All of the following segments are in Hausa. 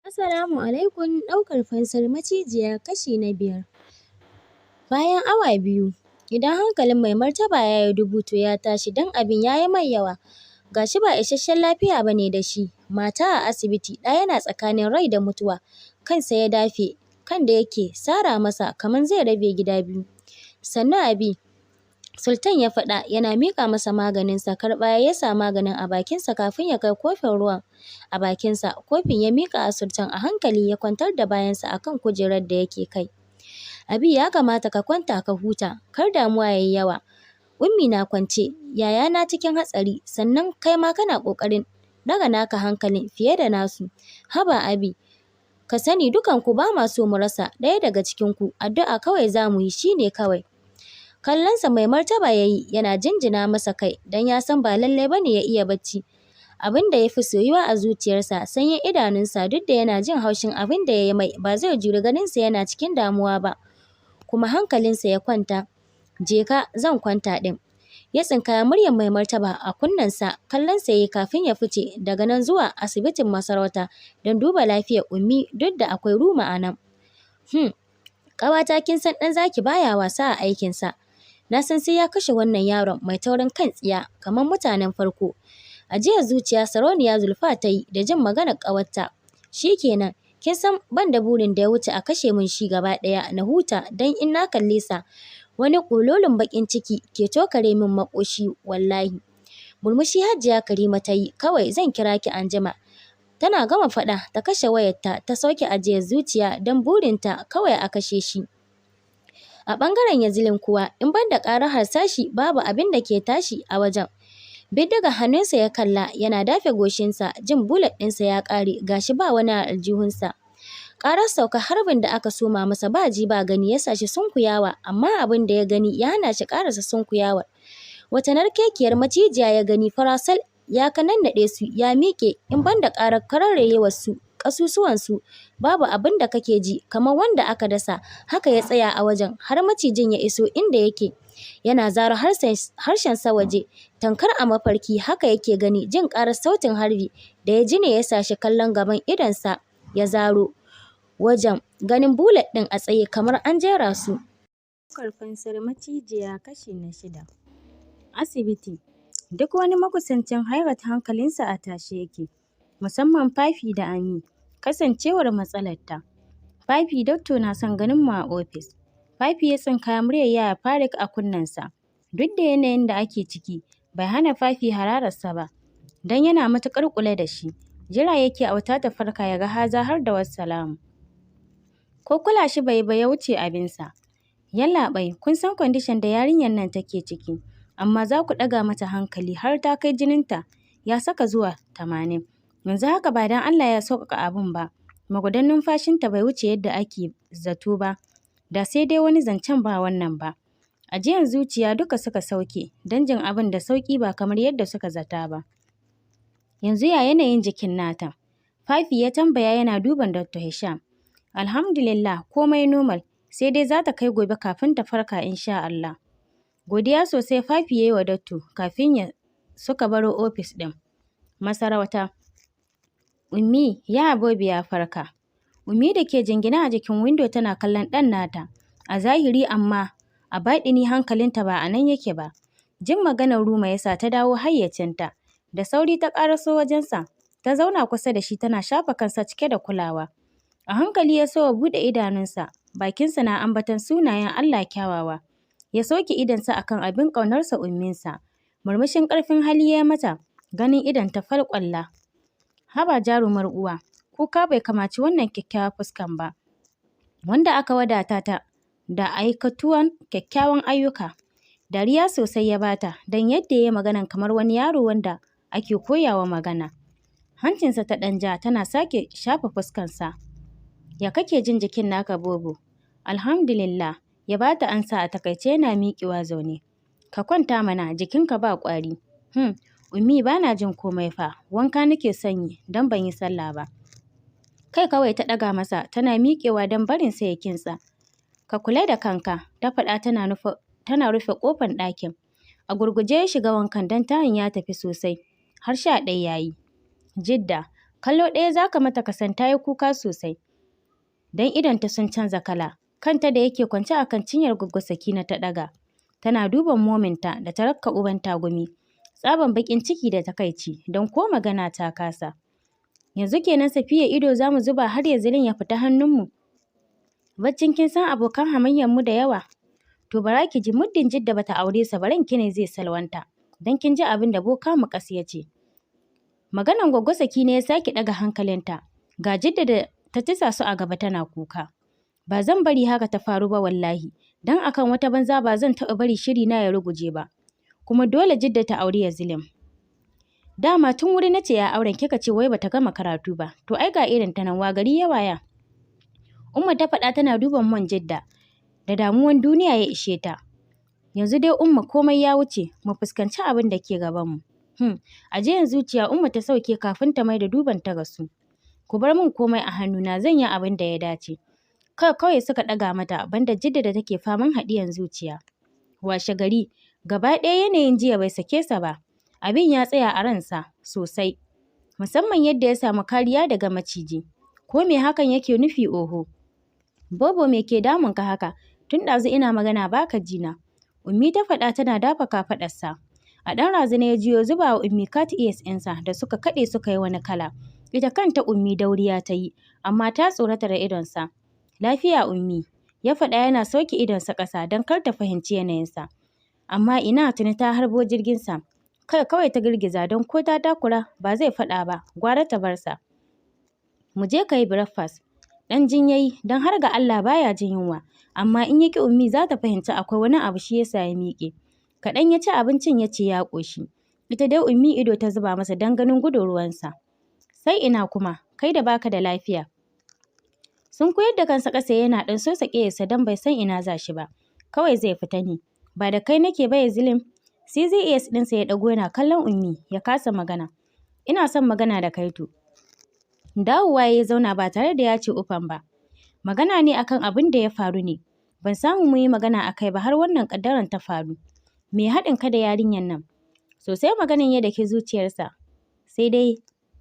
Assalamu alaikum, ɗaukar fansar macijiya kashi na 5. Bayan awa 2, idan hankalin Mai Martaba ya yi dubu to ya tashi don abin ya yi mai yawa. Ga shi ba isasshen lafiya ba ne da shi, mata a asibiti, ɗa yana tsakanin rai da mutuwa, kansa ya dafe, kan da yake sara masa kamar zai rabe gida biyu. Sannu Abi, Sultan ya faɗa yana miƙa masa maganinsa, karɓa ya sa maganin a bakinsa kafin ya kai kofin ruwan a bakinsa. Kofin ya miƙa a Sultan a hankali ya kwantar da bayansa a kan kujerar da yake kai. Abi ya kamata ka kwanta ka huta, kar damuwa ya yi yawa. Ummi na kwance, yayana cikin hatsari, sannan kai ma kana ƙoƙarin ɗaga naka hankalin fiye da nasu. Haba Abi, ka sani dukanku ba ma so mu rasa ɗaya daga cikinku, addu'a kawai za mu yi shi ne kawai. Kallonsa Mai Martaba ya yi yana jinjina masa kai don ya san ba lallai ba ne ya iya bacci. Abin da ya fi soyuwa a zuciyarsa sanyin idanunsa duk da yana jin haushin abin da ya yi mai ba zai juri ganinsa yana cikin damuwa ba. Kuma hankalinsa ya kwanta. Je ka zan kwanta ɗin. Ya tsinkaya muryar Mai Martaba a kunnensa, kallonsa ya yi kafin ya fice daga nan zuwa asibitin masarauta don duba lafiyar Ummi duk da akwai Ruma a nan. Ƙawata kin san ɗan zaki baya wasa a aikinsa. Na san sai ya kashe wannan yaron mai taurin kan tsiya kamar mutanen farko. Ajiyar zuciya Sarauniya Zulfa ta yi da jin maganar ƙawarta. Shi kenan, kin san ban da burin da ya wuce a kashe min shi gaba ɗaya na huta don in na kalle sa wani ƙololin baƙin ciki ke tokare min maƙoshi wallahi. Murmushi Hajiya Karima ta yi, kawai zan kira ki anjima. Tana gama faɗa ta kashe wayarta ta sauke ajiyar zuciya don burinta kawai a kashe shi. A ɓangaren Yazilin kuwa in ban da ƙarar harsashi babu abin da ke tashi a wajen. Bindiga hannunsa ya kalla yana dafe goshinsa jin bulet ɗinsa ya ƙare gashi ba wani a aljihunsa. Ƙarar sauka harbin da aka soma masa ba ji ba gani ya sa shi sunkuyawa amma abin da ya gani ya hana shi ƙarasa sunkuyawar. Wata narkekiyar macijiya ya gani farasal ya kanannaɗe su ya miƙe in ban da ƙarar kararrayewarsu ƙasusuwansu babu abin da kake ji kamar wanda aka dasa haka ya tsaya a wajen har macijin ya iso inda yake. Yana zaro harshensa waje tankar a mafarki haka yake gani jin ƙarar sautin harbi da ya ji ne ya sa shi kallon gaban idonsa ya zaro wajen ganin bulet ɗin a tsaye kamar an jera su. Ɗaukar fansar macijiya kashi na 6. Asibiti. Duk wani makusancin Hairat hankalinsa a tashe yake, musamman Fafi da Ami, kasancewar matsalarta. Fafi Doctor na son ganin mu a ofis. Fafi ya tsinkaya muryar Yaya Farik a kunnensa. Duk da yanayin da ake ciki, bai hana Fafi hararsa ba, don yana matuƙar kula da shi. Jira yake auta ta farka ya ga haza har da wassalamu. Ko kula shi bai ba ya wuce abinsa. Yallaɓai, kun san kwandishan da yarinyar nan take ciki, amma za ku ɗaga mata hankali har ta kai jininta ya saka zuwa 80. Yanzu haka ba don Allah ya sauƙaƙa abin ba, magudan numfashinta bai wuce yadda ake zato ba, da sai dai wani zancen ba wannan ba. Ajiyar zuciya duka suka sauke don jin abin da sauƙi ba kamar yadda suka zata ba. Yanzu ya yanayin jikin nata? Fafi ya tambaya yana duban Dr. Hisham. Alhamdulillah komai normal, sai dai za ta kai gobe kafin ta farka insha Allah. Godiya sosai Fafi ya yi wa Doctor kafin suka baro ofis ɗin. Masarauta. Ummi, ya Abobi ya farka. Ummi da ke jingine a jikin windo tana kallon ɗan nata. A zahiri amma a baɗini hankalinta ba a nan yake ba. Jin maganar Ruma ya sa ta dawo hayyacinta. Da sauri ta ƙaraso wajensa. Ta zauna kusa da shi tana shafa kansa cike da kulawa. A hankali ya so buɗe idanunsa. Bakinsa na ambaton sunayen Allah kyawawa. Ya soke idonsa akan abin ƙaunarsa umminsa. Murmushin ƙarfin hali ya mata. Ganin idonta falƙwalla. Haba jarumar uwa, kuka bai kamaci wannan kyakkyawar fuskan ba. Wanda aka wadata ta da aikatuwan kyakkyawan ayyuka. Dariya sosai ya bata don yadda ya yi maganan kamar wani yaro wanda ake koyawa magana. Hancinsa ta ɗan ja tana sake shafa fuskarsa. Ya kake jin jikin naka Bobo? Alhamdulillah, ya bata ansa a takaice yana miƙewa zaune. Ka kwanta mana jikinka ba ƙwari. Ummi ba na jin komai fa, wanka nake son yi don ban yi sallah ba. Kai kawai ta ɗaga masa tana miƙewa don barin sa ya kintsa. Ka kula da kanka, ta faɗa tana rufe ƙofar ɗakin. A gurguje ya shiga wankan don tayin ya tafi sosai. Har 11 ya yi. Jidda, Kallo ɗaya za ka mata ka san ta yi kuka sosai. Don idonta sun canza kala. Kanta da yake kwance a kan cinyar Goggo Sakina ta ɗaga. Tana duban mominta da ta rakka uban tagumi. Tsaban baƙin ciki da takaici don ko magana ta kasa. Yanzu kenan Safiya ido za mu zuba har ya zilin ya fita hannunmu. Baccin kin san abokan hamayyarmu da yawa. To bara ki ji muddin Jidda bata aure sa ba ranki ne zai salwanta. Don kin ji abin da boka Muƙas ya ce. Maganan Goggo Sakina ya sake ɗaga hankalinta. Ga Jidda da ta tisa su a gaba tana kuka. Ba zan bari haka ta faru ba wallahi. Don akan wata banza ba zan taɓa bari shiri na ya ruguje ba. Kuma dole Jidda ta auri Yazilin. Dama tun wuri na ce ya auren kika ce wai bata gama karatu ba. To ai ga irin ta nan wa gari ya waya. Umma ta faɗa tana duban man Jidda. Da damuwan duniya ya ishe ta. Yanzu dai Umma komai ya wuce mu fuskanci abin da ke gabanmu. Ajiyan zuciya Umma ta sauke kafin ta mai da duban ta gasu. Ku bar min komai a hannuna zan yi abin da ya dace. Kawai suka ɗaga mata banda Jidda da take faman haɗiyan zuciya. Washe gari gaba ɗaya yanayin jiya bai sake sa ba. Abin ya tsaya a ransa sosai. Musamman yadda ya samu kariya daga maciji. Ko me hakan yake nufi oho? Bobo me ke damun ka haka? Tun ɗazu ina magana baka jina. Ummi ta faɗa tana dafa kafaɗarsa. A ɗan razana ya jiyo zuba wa Ummi cat ears ɗinsa da suka kaɗe suka yi wani kala. Ita kanta Ummi dauriya ta yi, amma ta tsorata da idonsa. Lafiya Ummi, ya faɗa yana sauke idonsa ƙasa don kar ta fahimci yanayinsa. Amma ina tuni ta harbo jirginsa. Kai kawai ta girgiza don ko ta takura ba zai faɗa ba, gwara ta bar sa. Mu je ka yi breakfast. Ɗan jin yayi don har ga Allah baya jin yunwa. Amma in ya ƙi Ummi za ta fahimci akwai wani abu shi yasa ya miƙe. Kaɗan ya ci abincin ya ce ya ƙoshi. Ita dai Ummi ido ta zuba masa don ganin gudun ruwansa. Sai ina kuma, kai da baka da lafiya. Sun koyar da kansa ƙasa yana ɗan so ƙeyarsa don bai san ina za shi ba. Kawai zai fita ne. Ba da kai nake ba Yazilin. CZS ɗinsa ya ɗago yana kallon Ummi ya kasa magana. Ina son magana da kai to. Dawowa ya zauna ba tare da ya ce ufan ba. Magana ne akan abin da ya faru ne. Ban samu mu yi magana a kai ba har wannan ƙaddaran ta faru. Me haɗin ka da yarinyar nan? Sosai maganin ya daki zuciyarsa. Sai dai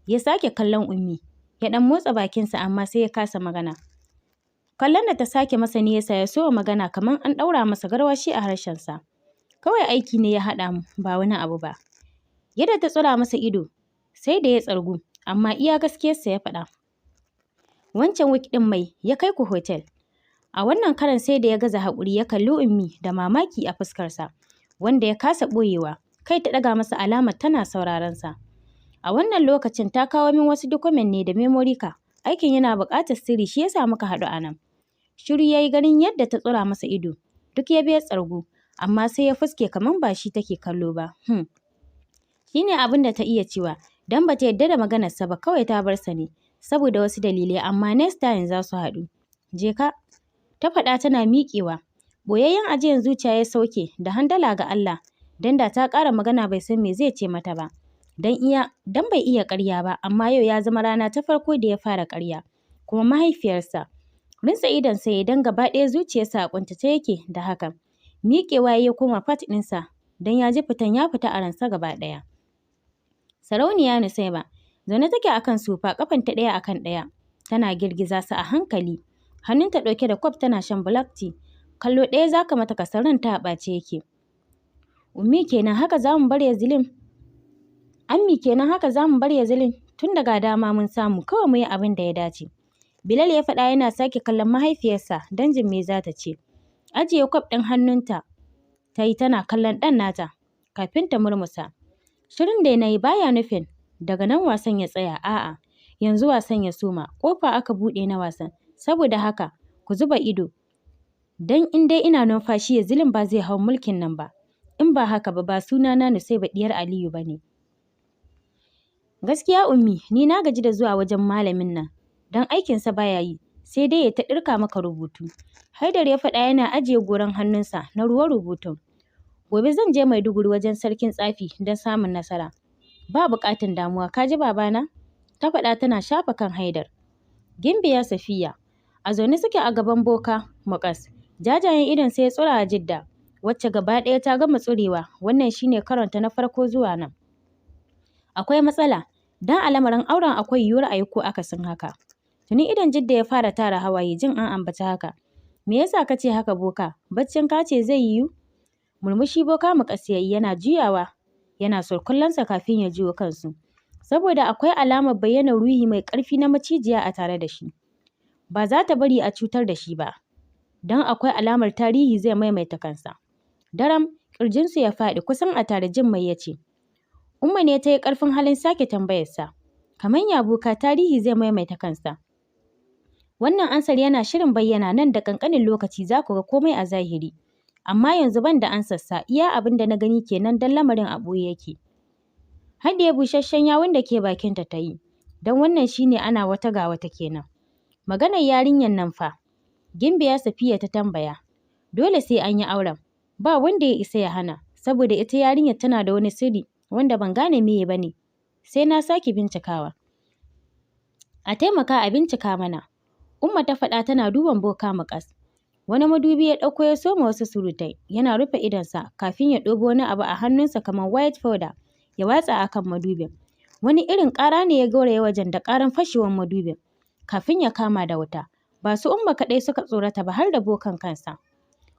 ya sake kallon Ummi. Ya ɗan motsa bakinsa amma sai ya kasa magana. Kallon da ta sake masa ne yasa ya so magana kamar an ɗaura masa garwashi a harshensa. Kawai aiki ne ya haɗa mu ba wani abu ba. Yadda ta tsura masa ido sai da ya tsargu amma iya gaskiyarsa ya faɗa. Wancan week ɗin mai ya kai ku hotel. A wannan karan sai da ya gaza haƙuri ya kalli Ummi da mamaki a fuskarsa wanda ya kasa ɓoyewa. Kai ta ɗaga masa alamar tana sauraron sa. A wannan lokacin ta kawo min wasu document ne da memory card. Aikin yana buƙatar sirri shi yasa muka haɗu a nan. Shiru ya yi ganin yadda ta tsura masa ido. Duk ya biya tsargu. Amma sai ya fuske kamar ba shi take kallo ba. Shi ne abin da ta iya cewa don ba ta yarda da maganarsa ba kawai ta bar sa ne saboda wasu dalilai amma next time za su haɗu. Je ka, ta faɗa tana miƙewa. Boyayyen ajiyar zuciya ya sauke da handala ga Allah don da ta ƙara magana bai san me zai ce mata ba. Don bai iya ƙarya ba amma yau ya zama rana ta farko da ya fara ƙarya. Kuma mahaifiyarsa. Rinsa idonsa ya don gaba ɗaya zuciyarsa a ƙuntace yake da hakan. Miƙewa ya koma fat ɗinsa don ya ji fitan ya fita a ransa gaba ɗaya. Sarauniya Nusaiba zaune take akan sofa ƙafanta ɗaya akan ɗaya. Tana girgiza su a hankali. Hannunta ɗauke da kwaf tana shan black tea. Kallo ɗaya za ka mata kasar ranta a ɓace yake. Ummi kenan haka za mu bar Yazilin? Ammi kenan haka za mu bar Yazilin? Tun daga dama mun samu kawai mu yi abin da ya dace. Bilal ya faɗa yana sake kallon mahaifiyarsa don jin me za ta ce. Ajiye kwaf ɗin hannunta ta yi tana kallon ɗan nata kafin ta murmusa. Shirin da na yi baya nufin daga nan wasan ya tsaya a'a yanzu wasan ya soma ƙofa aka buɗe na wasan saboda haka ku zuba ido don in dai ina numfashi Yazilin ba zai hau mulkin nan ba in ba haka ba sunana Nusaiba ɗiyar Aliyu ba ne. Gaskiya Ummi ni na gaji da zuwa wajen malamin nan don aikinsa baya yi sai dai ya ta ɗirka maka rubutu. Haidar ya faɗa yana ajiye goron hannunsa na ruwan rubutun. Gobe zan je Maiduguri wajen sarkin tsafi don samun nasara. Ba buƙatar damuwa ka ji babana? Ta faɗa tana shafa kan Haidar. Gimbiya Safiya a zaune suke a gaban boka Muƙas. Jajayen idon sai ya tsura a Jidda wacce gaba ɗaya ta gama tsurewa wannan shine karonta na farko zuwa nan. Akwai matsala Don a lamarin auren akwai yiwuwar a yi ko akasin haka. Tuni idon Jidda ya fara tara hawaye jin an ambaci haka. Me yasa ka ce haka boka? Baccin ka ce zai yiwu? Murmushi boka Muƙas ya yi yana juyawa yana surkullensa kafin ya jiyo kansu. Saboda akwai alamar bayyanar ruhi mai ƙarfi na macijiya a tare da shi. Ba za ta bari a cutar da shi ba. Don akwai alamar tarihi zai maimaita kansa. Daram ƙirjinsu ya faɗi kusan a tare Jin mai ya ce. Umma ne ta yi ƙarfin halin sake tambayarsa. Kamar ya boka tarihi zai maimaita kansa. Wannan ansar yana shirin bayyana nan da ƙanƙanin lokaci za ku ga komai a zahiri. Amma yanzu ban da ansarsa iya abin da na gani kenan don lamarin a ɓoye yake. Haɗiye busasshen yawun da ke bakinta ta yi. Don wannan shi ne ana wata ga wata kenan. Maganar yarinyar nan fa. Gimbiya Safiya ta tambaya. Dole sai an yi auren. Ba wanda ya isa ya hana. Saboda ita yarinyar tana da wani sirri wanda ban gane meye ba ne. Sai na sake bincikawa. A taimaka a bincika mana. Umma ta faɗa tana duban boka Muƙas. Wani madubi ya ɗauko ya soma wasu surutai. Yana rufe idonsa kafin ya ɗebo wani abu a hannunsa kamar white powder ya watsa a kan madubin. Wani irin ƙara ne ya gauraya wajen da ƙaran fashewar madubin. Kafin ya kama da wuta. Ba su Umma kaɗai suka tsorata ba har da bokan kansa.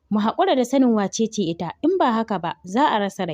Mu haƙura da sanin wace ce ita in ba haka ba za a rasa rai.